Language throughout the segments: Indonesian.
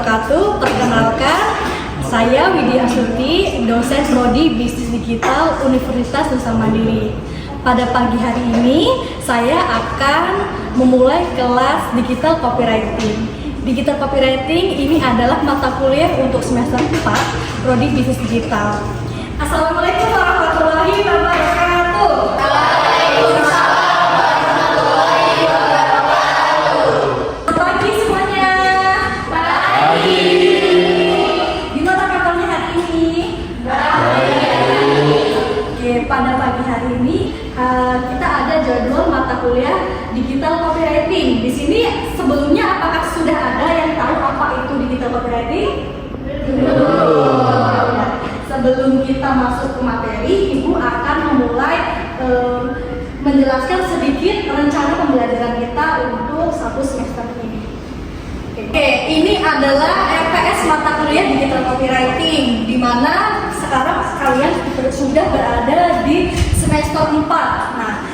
wabarakatuh. Perkenalkan, saya Widya Astuti, dosen Prodi Bisnis Digital Universitas Nusa Mandiri. Pada pagi hari ini, saya akan memulai kelas Digital Copywriting. Digital Copywriting ini adalah mata kuliah untuk semester 4 Prodi Bisnis Digital. Assalamualaikum warahmatullahi wabarakatuh. Pada pagi hari ini kita ada jadwal mata kuliah Digital Copywriting. Di sini sebelumnya apakah sudah ada yang tahu apa itu Digital Copywriting? Belum. Sebelum kita masuk ke materi, Ibu akan memulai menjelaskan sedikit rencana pembelajaran kita untuk satu semester ini. Oke, ini adalah RPS mata kuliah Digital Copywriting, di mana sekarang kalian sudah berada di semester 4. Nah,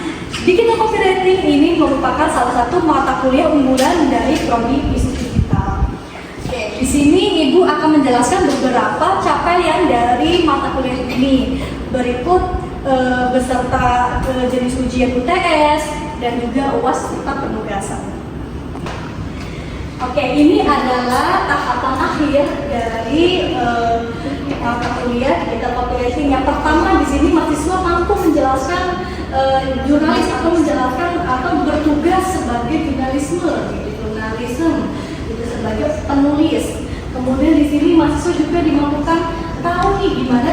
Digital Copywriting ini merupakan salah satu mata kuliah unggulan dari Prodi Bisnis Digital. Oke, di sini Ibu akan menjelaskan beberapa capaian dari mata kuliah ini. Berikut beserta jenis ujian UTS dan juga UAS serta penugasan. Oke, ini adalah tahapan akhir dari mata kuliah Digital Copywriting. Yang pertama di sini mahasiswa mampu menjelaskan jurnalis atau menjelaskan atau bertugas sebagai jurnalisme gitu, sebagai penulis. Kemudian di sini mahasiswa juga dimampukan tahu nih gimana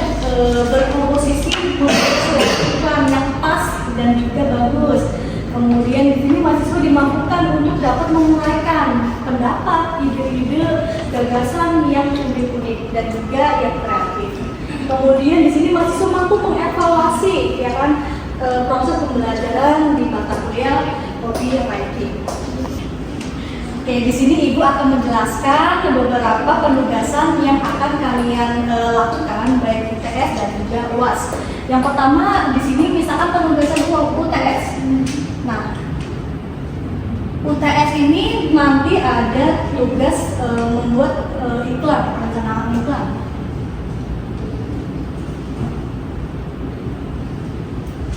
berkomposisi iklan yang pas dan juga bagus. Kemudian di sini mahasiswa dimampukan untuk dapat menguraikan pendapat, ide-ide, gagasan yang unik-unik dan juga yang kreatif. Kemudian di sini mahasiswa mampu mengevaluasi ya kan proses pembelajaran di mata kuliah copywriting. Oke, di sini Ibu akan menjelaskan beberapa penugasan yang akan kalian lakukan baik UTS dan juga UAS. Yang pertama di sini misalkan penugasan UTS. Nah, UTS ini nanti ada tugas membuat iklan, perencanaan iklan.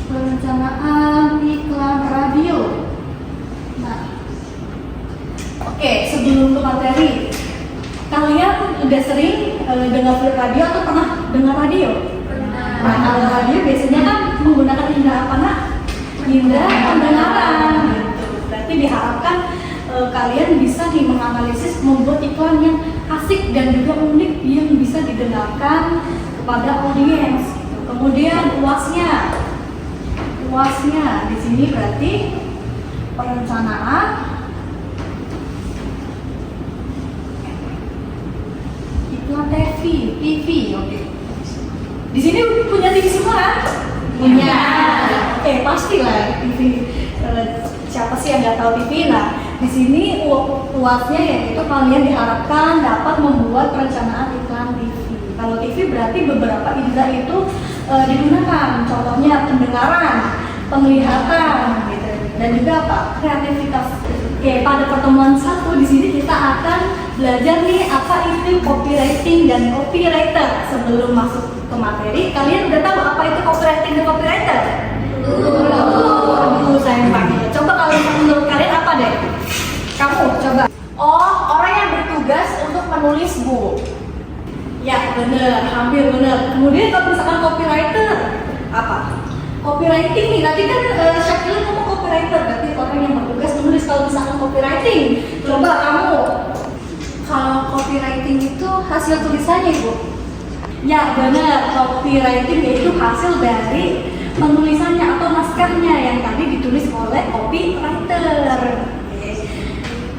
Perencanaan iklan radio. Nah, oke, sebelum ke materi, kalian udah sering dengar radio atau pernah dengar radio? Nah, kalau radio biasanya kan menggunakan indera apa nak? Indera pendengaran. Berarti diharapkan kalian bisa menganalisis, membuat iklan yang asik dan juga unik yang bisa didengarkan kepada audiens. Kemudian UASnya di sini berarti perencanaan iklan TV. Oke. Di sini punya TV semua kan? Punya. Oke, pastilah TV. Siapa sih yang nggak tahu TV? Nah, di sini UASnya yaitu kalian diharapkan dapat membuat perencanaan iklan TV. Kalau TV berarti beberapa indera itu digunakan. Contohnya pendengaran, penglihatan, gitu. Dan juga apa? Kreativitas. Oke, pada pertemuan 1 di sini kita akan belajar nih apa itu copywriting dan copywriter. Sebelum masuk ke materi, kalian udah tahu apa itu copywriting dan copywriter? Sayang banget. Coba kalau menurut kalian apa deh? Kamu coba. Oh, orang yang bertugas untuk menulis buku. Ya, bener, hampir bener. Kemudian kalau misalkan copywriter, apa? Copywriting nih, tadi kan Syakila ngomong copywriter, berarti orang yang bertugas menulis. Kalau misalkan copywriting, coba kamu. Kalau copywriting itu hasil tulisannya, Ibu? Ya, bener. Copywriting yaitu hasil dari penulisannya atau naskahnya yang tadi ditulis oleh copywriter.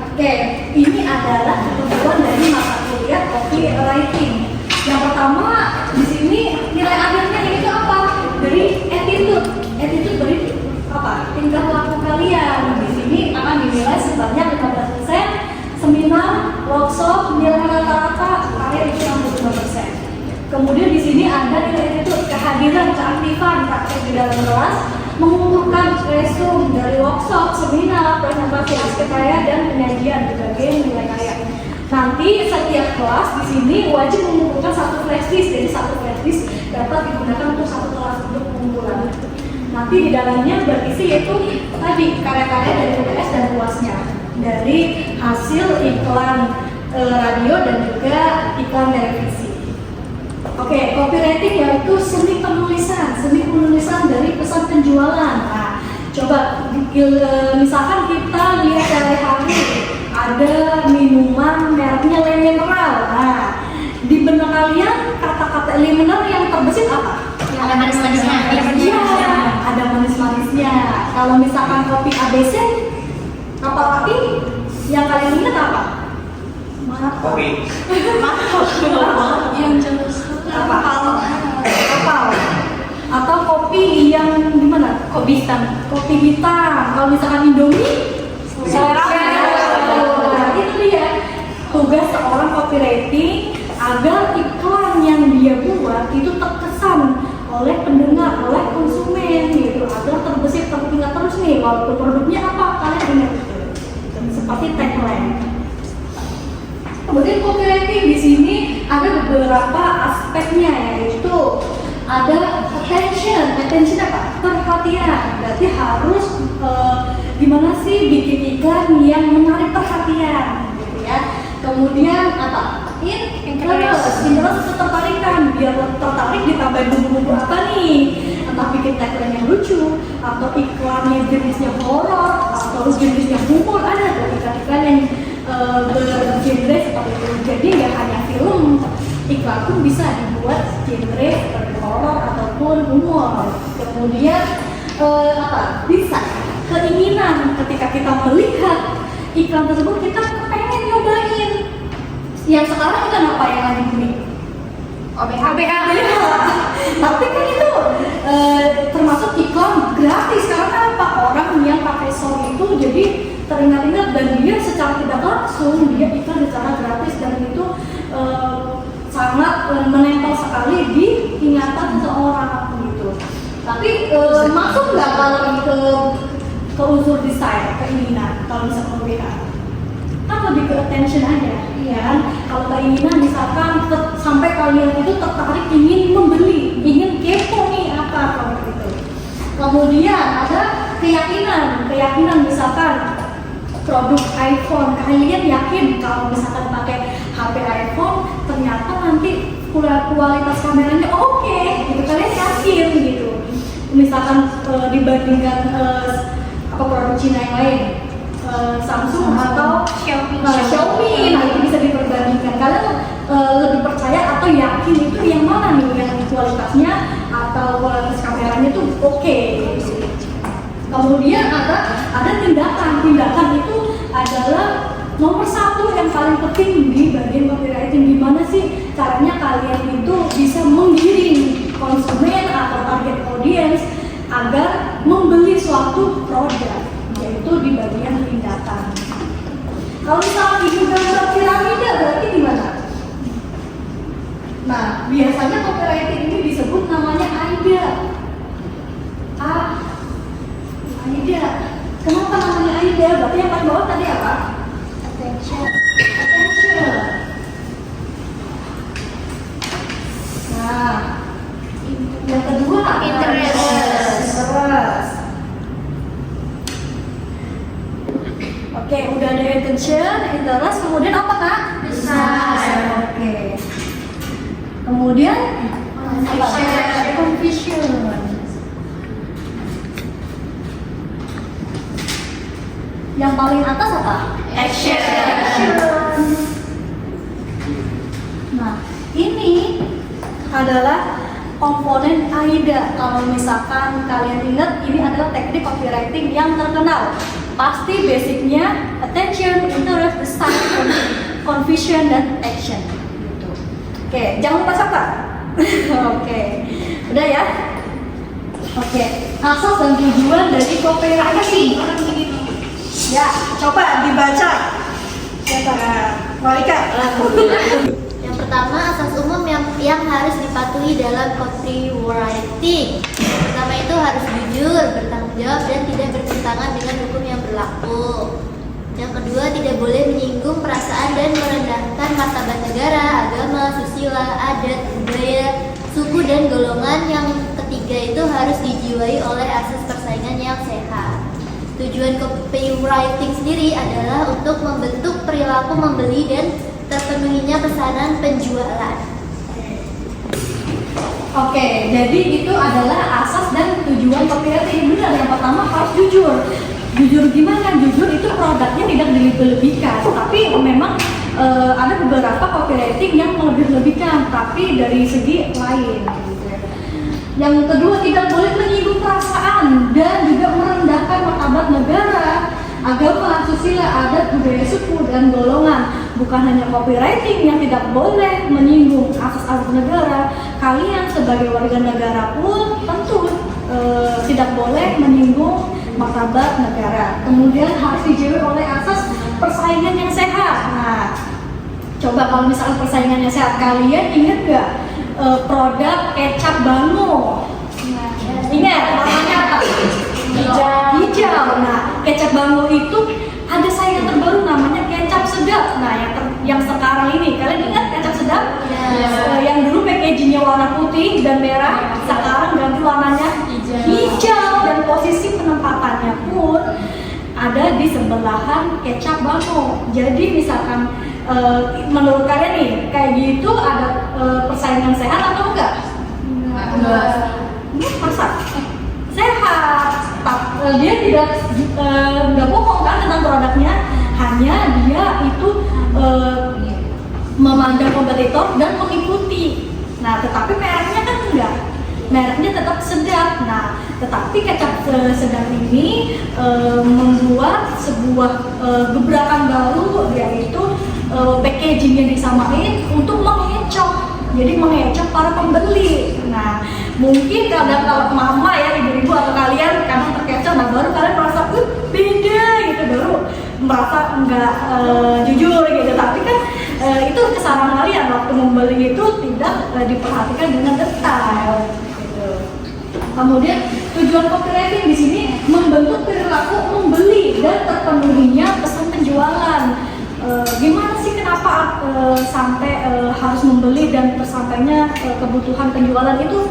Oke, ini adalah ketentuan dari mata kuliah copywriting. Yang pertama di sini nilai akhirnya ini tuh apa? Dari attitude dari apa? Tingkah laku kalian. Di sini akan dinilai sebanyak 15%. Seminar, workshop, nilai rata-rata karya itu 65%. Kemudian di sini ada nilai itu kehadiran, keaktifan, praktek di dalam kelas, mengumpulkan resume dari workshop, seminar, presentasi aspek karya dan penyajian berbagai nilai karya. Nanti setiap kelas di sini wajib mengumpulkan satu flash disk. Jadi satu flash disk dapat digunakan untuk satu kelas untuk pengumpulan. Nanti di dalamnya berisi yaitu tadi karya-karya dari UTS dan UASnya dari hasil iklan radio dan juga iklan televisi. Oke, copywriting yaitu seni penulisan dari pesan penjualan. Nah, coba misalkan kita lihat sehari-hari ada minuman mereknya Le Mineral. Nah, di benak kalian kata-kata Le Mineral yang terbesit apa? Ada manis-manisnya. Iya, ada manis-manisnya. Kalau misalkan kopi ABC, apalagi yang kalian ingat apa? Kopi. Yang jelas apa? Kapal. Atau kopi yang gimana? Kopi hitam. Kopi hitam. Kalau misalkan Indomie, selera. Nah, itu dia tugas seorang copywriting agar iklan yang dia buat itu terkesan oleh pendengar, oleh konsumen gitu, agar terbesit teringat terus nih walaupun produknya apa kalian ingat itu. Seperti tagline. Kemudian copywriting di sini ada beberapa aspeknya, yaitu ada attention apa? Perhatian. Berarti harus gimana sih bikin iklan yang menarik perhatian, gitu ya. Kemudian apa? Interest ketertarikan, biar tertarik ditambahin bumbu-bumbu apa nih? Entah bikin tagline yang lucu, atau iklannya jenisnya horor, atau jenisnya humor, ada tuh iklan-iklan yang bergenre seperti itu. Jadi nggak hanya film, iklan pun bisa dibuat genre seperti horor ataupun humor. Kemudian bisa keinginan ketika kita melihat iklan tersebut kita pengen nyobain. Yang sekarang itu apa yang lagi booming? OBH. Tapi kan itu termasuk iklan gratis karena apa? Orang yang pakai Soul itu jadi teringat-ingat dan dia secara tidak langsung dia iklan secara gratis dan itu sangat menempel sekali di ingatan seseorang gitu. Tapi masuk nggak kalau ke unsur desain, keinginan kalau bisa memberikan? Kan lebih ke attention aja, ya kan? Kalau keinginan misalkan sampai kalian itu tertarik ingin membeli, ingin kepo nih apa produk itu. Kemudian ada keyakinan misalkan produk iPhone, kalian yakin kalau misalkan pakai HP iPhone ternyata nanti kualitas kameranya oke, gitu kalian yakin gitu. Misalkan dibandingkan produk Cina yang lain, Samsung atau Xiaomi, nah itu bisa diperbandingkan. Kalian lebih percaya atau yakin itu yang mana nih, yang kualitasnya atau kualitas kameranya itu oke. Kemudian ada tindakan itu adalah nomor satu yang paling penting di bagian copywriting. Gimana sih caranya kalian itu bisa menggiring konsumen atau target audience agar membeli suatu produk, yaitu di bagian tindakan. Kalau misalnya di gambar piramida berarti gimana? Nah, biasanya copywriting ini disebut namanya AIDA. AIDA. Kenapa namanya AIDA? Berarti yang paling bawah tadi apa? Attention. Nah, yang kedua interest. Oke, udah ada attention, interest, kemudian apa Kak? Design. Oke. Kemudian confusion. Yang paling atas apa? Action. Nah, ini adalah komponen AIDA. Kalau misalkan kalian ingat, ini adalah teknik copywriting yang terkenal. Pasti basicnya attention, interest, design, confusion, dan action. Gitu. Oke, jangan lupa siapa? Oke, udah ya. Oke, asal dan tujuan dari copywriting. Ya, coba dibaca. Siapa? Malika. Yang pertama, asas umum yang harus dipatuhi dalam copywriting. Pertama itu harus jujur, bertanggung jawab, dan tidak bertentangan dengan hukum yang berlaku. Yang kedua, tidak boleh menyinggung perasaan dan merendahkan dengan martabat negara, agama, susila, adat, budaya, suku, dan golongan. Yang ketiga itu harus dijiwai oleh asas persaingan yang sehat. Tujuan copywriting sendiri adalah untuk membentuk perilaku membeli dan terpenuhinya pesanan penjualan. Oke, jadi itu adalah asas dan tujuan copywriting. Benar, yang pertama harus jujur. Jujur gimana? Jujur itu produknya tidak dilebih-lebihkan, tapi memang ada beberapa copywriting yang melebih-lebihkan, tapi dari segi lain. Yang kedua, tidak boleh menyinggung perasaan dan juga merendahkan martabat negara, agama, susila, adat, budaya, suku, dan golongan. Bukan hanya copywriting yang tidak boleh menyinggung asas-asas negara, kalian sebagai warga negara pun tentu tidak boleh menyinggung martabat negara. Kemudian harus dijaga oleh asas persaingan yang sehat. Nah, coba kalau misalnya persaingannya sehat, kalian ingat gak produk kecap Bango? Ingat namanya apa? Hijau. Nah, kecap Bango itu ada saingan terbaru namanya kecap sedap. Nah, yang sekarang ini kalian ingat kecap sedap? Yang dulu packagingnya warna putih dan merah, sekarang ganti warnanya hijau, dan posisi penempatannya pun ada di sebelahan kecap Bango. Jadi misalkan menurut kalian nih kayak gitu ada persaingan sehat atau enggak? Enggak. Masa? Sehat. Dia tidak bohong kan tentang produknya, hanya dia itu memandang kompetitor dan mengikuti. Nah, tetapi mereknya kan enggak. Mereknya tetap sedap. Nah, tetapi kecap sedap ini membuat sebuah gebrakan baru, yaitu packagingnya disamain untuk mengecoh. Jadi mengecoh para pembeli. Nah, mungkin kadang kalau mama ya, ibu-ibu atau kalian kadang terkecoh, nah baru kalian merasa beda gitu, baru merasa enggak jujur gitu. Tapi kan itu kesalahan kalian waktu membeli itu tidak diperhatikan dengan detail. Kemudian tujuan copywriting di sini membentuk perilaku membeli dan terpenuhinya pesan penjualan. Gimana sih kenapa sampai harus membeli dan tersampainya kebutuhan penjualan itu?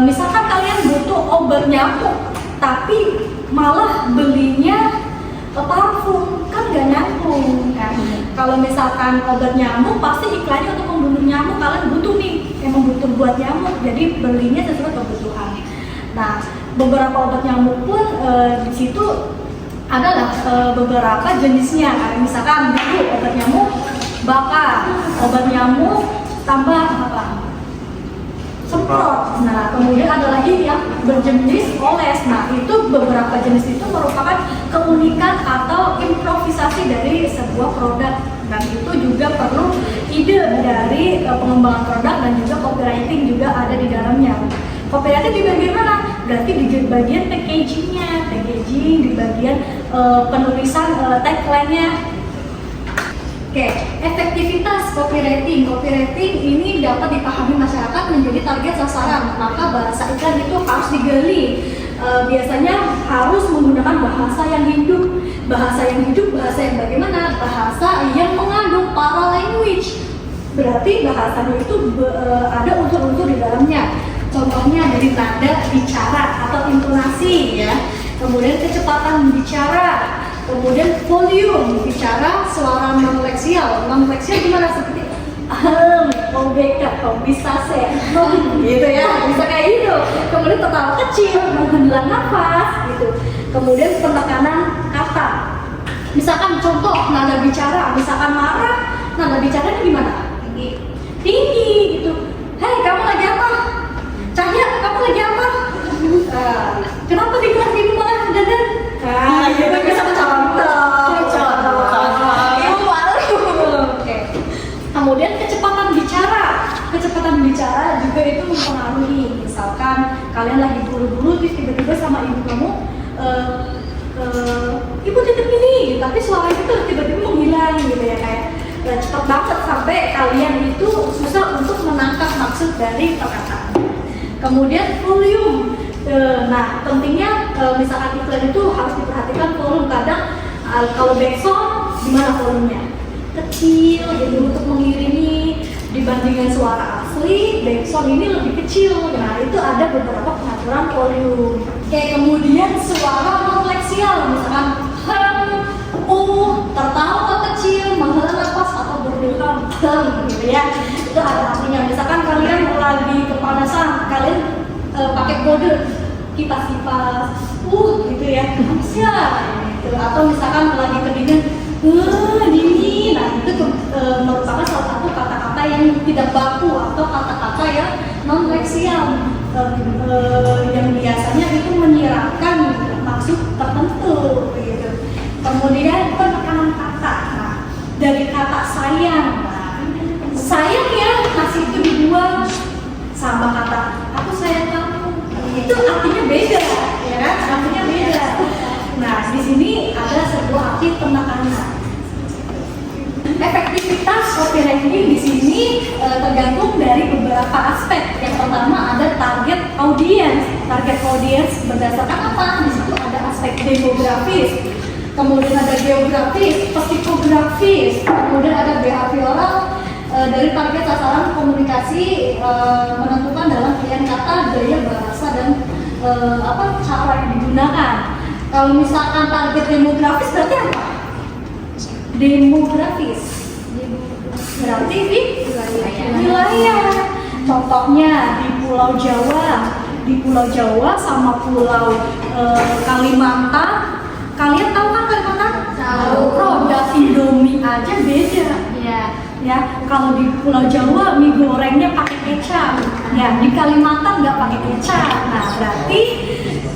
Misalkan kalian butuh obat nyamuk, tapi malah belinya parfum, kan nggak nyambung kan? Kalau misalkan obat nyamuk pasti iklannya untuk membunuh nyamuk, kalian butuh nih, emang butuh buat nyamuk, jadi belinya sesuai kebutuhan. Nah, beberapa obat nyamuk pun di situ adalah beberapa jenisnya. Kayak misalkan dulu obat nyamuk bakar, obat nyamuk tambah apa? Semprot. Nah, kemudian ada lagi yang berjenis oles. Nah, itu beberapa jenis itu merupakan keunikan atau improvisasi dari sebuah produk, dan itu juga perlu ide dari pengembangan produk, dan juga copywriting juga ada di dalamnya. Copywriting di bagian mana? Berarti di bagian packagingnya, di bagian penulisan tagline-nya. Oke, efektivitas copywriting. Copywriting ini dapat dipahami masyarakat menjadi target sasaran, maka bahasa iklan itu harus digali. Biasanya harus menggunakan bahasa yang hidup. Bahasa yang hidup, bahasa yang bagaimana? Bahasa yang mengandung para language. Berarti bahasanya itu ada unsur-unsur di dalamnya. Contohnya dari nada bicara atau intonasi ya. Kemudian kecepatan bicara. Kemudian volume bicara, suara non-leksial. Non-leksial gimana? Seperti beka, bisa gitu ya, bisa kayak gitu. Kemudian tertawa kecil, menghela nafas gitu. Kemudian penekanan kata. Misalkan contoh nada bicara, misalkan marah, nada bicaranya gimana? Tinggi gitu. Hei, kamu lagi apa? Cahya, kamu lagi apa? Kenapa di kelas ibu malah dadan? Gitu bisa contoh. Oke. Kemudian kecepatan bicara juga itu mempengaruhi. Misalkan kalian lagi buru-buru, tiba-tiba sama ibu kamu, ibu titip ini, tapi suara itu tiba-tiba menghilang gitu ya, kayak cepat banget sampai kalian itu susah untuk menangkap maksud dari perkataan. Kemudian volume. Nah, pentingnya misalkan iklan itu harus diperhatikan volume. Kadang kalau backsound gimana volumenya? Kecil gitu untuk dibandingkan suara asli, backsound ini lebih kecil. Nah, itu ada beberapa pengaturan volume. Kayak kemudian suara non-leksial, misalkan tertawa kecil, menghela nafas atau berderam, gitu ya. Itu ada artinya. Misalkan kalian lagi kepanasan, kalian pakai kode kipas-kipas, gitu ya, siap. Gitu. Atau misalkan lagi kedinginan, dingin. Nah, itu merupakan salah satu kata-kata yang tidak baku atau kata-kata yang non-leksial yang biasanya itu menyiratkan maksud tertentu, gitu. Kemudian penekanan kata. Nah, dari kata sayang, sayang ya kasih itu dibuang, sama kata aku sayang kamu, itu artinya beda, ya kan? Artinya beda. Nah, di sini ada sebuah arti penekanan. Efektivitas copywriting di sini tergantung dari beberapa aspek. Yang pertama ada target audience. Target audience berdasarkan apa? Di situ ada aspek demografis, kemudian ada geografis, psikografis, kemudian ada behavioral. Dari target sasaran komunikasi menentukan dalam pilihan kata, gaya bahasa dan cara yang digunakan. Kalau misalkan target demografis berarti apa? Demografis berarti di wilayah. Contohnya di Pulau Jawa sama Pulau Kalimantan. Kalian tahu kan Kalimantan? Tahu. Produk Indomie aja beda. Iya. Ya, kalau di Pulau Jawa mie gorengnya pakai kecap. Ya, di Kalimantan nggak pakai kecap. Nah, berarti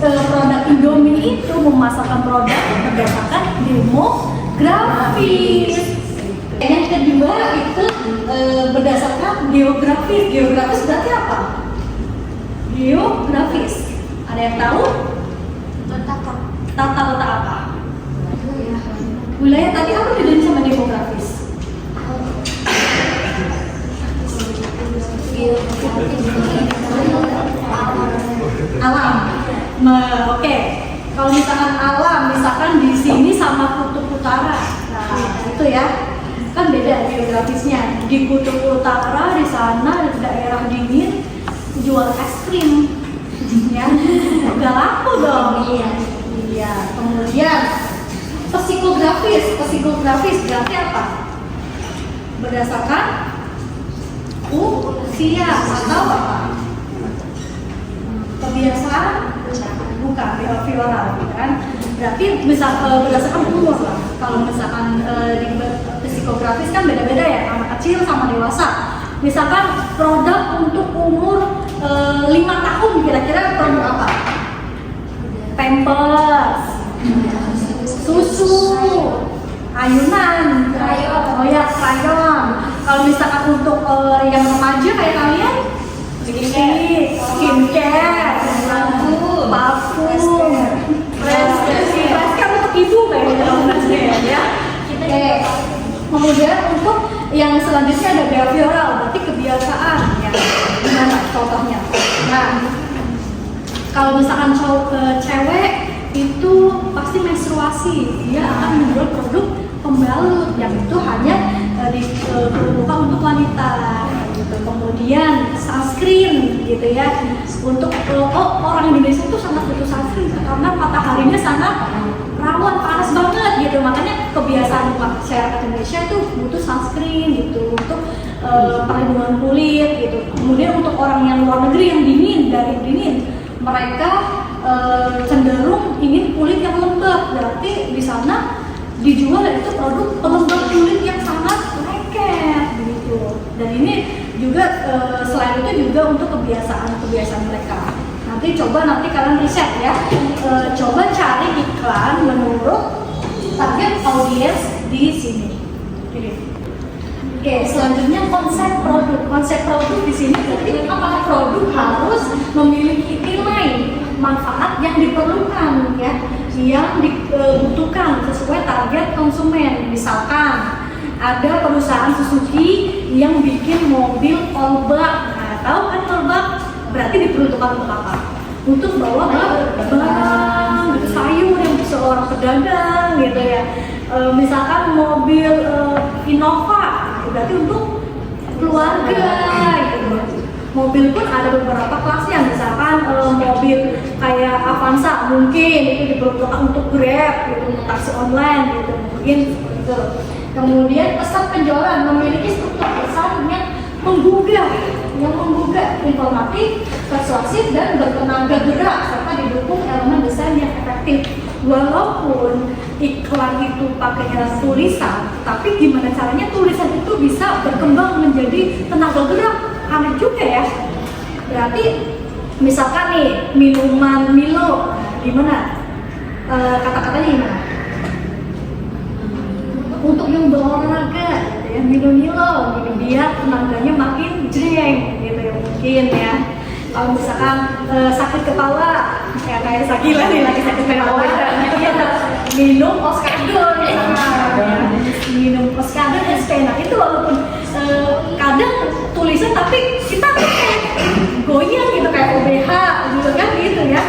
produk Indomie itu memasarkan produk berdasarkan demografis. Yang kedua itu berdasarkan geografis. Geografis berarti apa? Geografis. Ada yang tahu? Tata letak apa? Wilayah tadi apa bedanya sama demografis? Alam. Oke. Kalau misalkan alam, misalkan di sini sama kutub utara. Nah, itu ya. Kan beda geografisnya. Di kutub utara di sana daerah dingin jual es krim. Ya. Udah laku dong. Iya. Kemudian psikografis berarti apa? Berdasarkan usia atau apa? Kebiasaan? Bukan, behavioral, kan? Berarti berdasarkan umur lah. Kalau misalkan di psikografis kan beda-beda ya, anak kecil sama dewasa. Misalkan produk untuk umur 5 tahun, kira-kira produk apa? Pampers, susu, ayunan, oh ya, krayon. Kalau misalkan untuk yang remaja kayak kalian, skincare, parfum, kan untuk ibu kayaknya ya. Kemudian untuk yang selanjutnya ada behavioral, berarti kebiasaan ya. Gimana contohnya? Nah, kalau misalkan cewek itu pasti menstruasi, dia akan menjual produk pembalut yang itu hanya diperuntukkan untuk wanita gitu. Kemudian sunscreen gitu ya, untuk orang Indonesia itu sangat butuh sunscreen karena mataharinya sangat rawan panas banget gitu, makanya kebiasaan masyarakat Indonesia itu butuh sunscreen gitu untuk perlindungan kulit gitu. Kemudian untuk orang yang luar negeri yang dingin, mereka cenderung ingin kulit yang lembab, berarti di sana dijual itu produk pelembab kulit yang sangat lengket gitu. Dan ini juga selain itu juga untuk kebiasaan mereka. Nanti kalian riset ya, coba cari iklan menurut target audiens di sini. Oke, selanjutnya konsep produk. Konsep produk di sini berarti apakah produk harus memiliki nilai manfaat yang diperlukan ya, yang dibutuhkan sesuai target konsumen. Misalkan ada perusahaan Suzuki yang bikin mobil all-black. Nah, tahu kan all-black berarti diperuntukkan untuk apa? Untuk bawa barang, sayur yang seorang pedagang gitu ya. Misalkan mobil Innova berarti untuk keluarga gitu. Mobil pun ada beberapa kelasnya, misalkan mobil kayak Avanza mungkin itu diperuntukkan untuk Grab gitu, taksi online gitu, mungkin gitu. Kemudian pesan penjualan memiliki struktur pesan yang menggugah, informatif, persuasif dan bertenaga gerak serta didukung elemen desain yang efektif. Walaupun iklan itu pakainya tulisan, tapi gimana caranya tulisan itu bisa berkembang menjadi tenaga gerak? Aneh juga ya. Berarti misalkan nih minuman Milo, gimana? Kata-katanya gimana? Untuk yang berolahraga, gitu ya, minum Milo, gitu, biar tenaganya makin jreng, gitu ya mungkin ya. Kalau misalkan sakit kepala, ya kayak Sakila nih lagi sakit kepala, dia minum Oskadon, minum Oskadon SP. Nah itu walaupun kadang tulisan tapi kita kayak goyang gitu kayak OBH gitu kan gitu ya,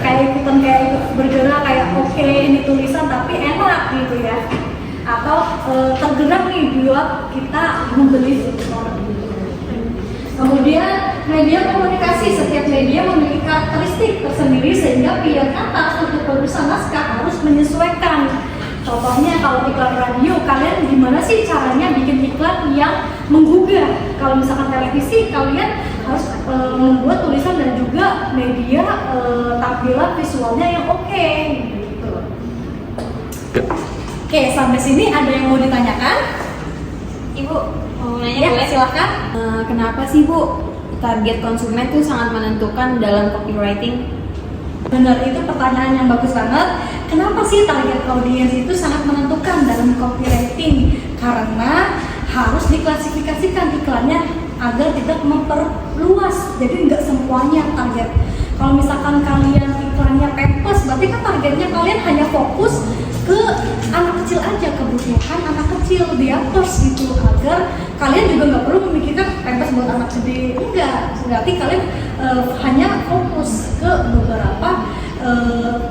kayak ikutan kayak ikut bergerak kayak oke, ini tulisan tapi enak gitu ya, atau tergerak nih buat kita membeli produk gitu. Kemudian media komunikasi, setiap media memiliki karakteristik tersendiri sehingga pilihan kata untuk produsen naskah harus menyesuaikan. Contohnya kalau iklan radio, kalian gimana sih caranya bikin iklan yang menggugah? Kalau misalkan televisi, kalian harus membuat tulisan dan juga media tampilan visualnya yang oke. Gitu. Oke, sampai sini ada yang mau ditanyakan? Ibu, mau nanya Ya, boleh? silakan. Kenapa sih Bu, target konsumen tuh sangat menentukan dalam copywriting? Benar, itu pertanyaan yang bagus banget. Kenapa sih target audiens itu sangat menentukan dalam copywriting? Karena harus diklasifikasikan iklannya agar tidak memperluas. Jadi nggak semuanya target. Kalau misalkan kalian iklannya Pampers, berarti kan targetnya kalian hanya fokus ke anak kecil aja, kebutuhan anak kecil, diapers gitu, agar kalian juga nggak perlu memikirkan Pampers buat anak gede. Enggak, berarti kalian hanya fokus ke beberapa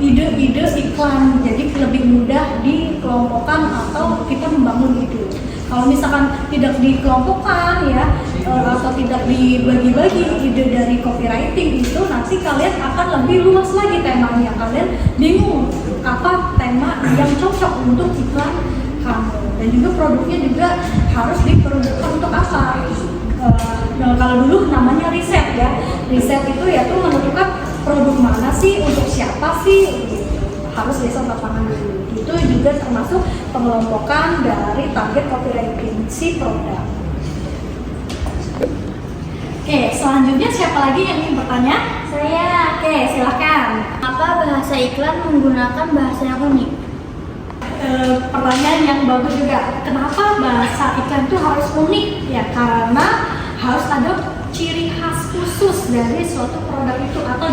ide-ide iklan, jadi lebih mudah dikelompokkan atau kita membangun ide. Kalau misalkan tidak dikelompokkan ya, atau tidak dibagi-bagi ide dari copywriting itu, nanti kalian akan lebih luas lagi temanya. Kalian bingung apa tema yang cocok untuk iklan kamu, dan juga produknya juga harus diperuntukkan untuk apa. Kalau dulu namanya riset ya, riset itu ya tuh menentukan produk mana sih, untuk siapa sih, gitu. Harus riset lapangan dulu. Itu juga termasuk pengelompokan dari target copywriting si produk. Oke, selanjutnya siapa lagi yang ingin bertanya? Saya, Oke, silakan. apa bahasa iklan menggunakan bahasa yang unik? Pertanyaan yang bagus juga. Kenapa bahasa iklan itu harus unik? Ya karena harus ada ciri khas khusus dari suatu produk itu atau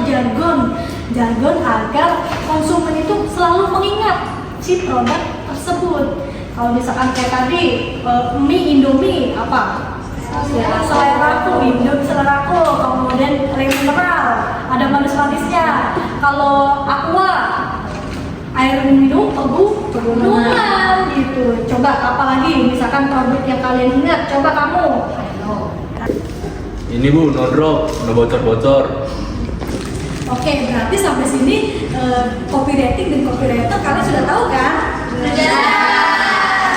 jargon agar konsumen itu selalu mengingat si produk tersebut. Kalau misalkan kayak tadi mie Indomie apa? Seleraku, Indomie seleraku, kemudian air mineral, ada manis-manisnya. Kalau Aqua, air minum pegunungan gitu. Coba apalagi misalkan produk yang kalian ingat, coba kamu. Ini Bu, no drop, no bocor-bocor. Oke, berarti sampai sini copywriting dan copywriter kalian sudah tahu kan? Sudah.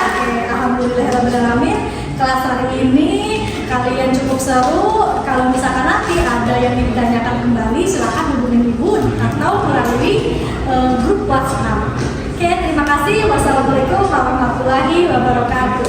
Oke, alhamdulillahirrahmanirrahim. Kelas hari ini kalian cukup seru. Kalau misalkan nanti ada yang ditanyakan kembali, silakan hubungin ibu atau melalui grup WhatsApp. Oke, terima kasih. Wassalamualaikum warahmatullahi wabarakatuh.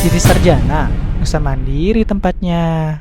Siti Sarjana, usaha mandiri tempatnya.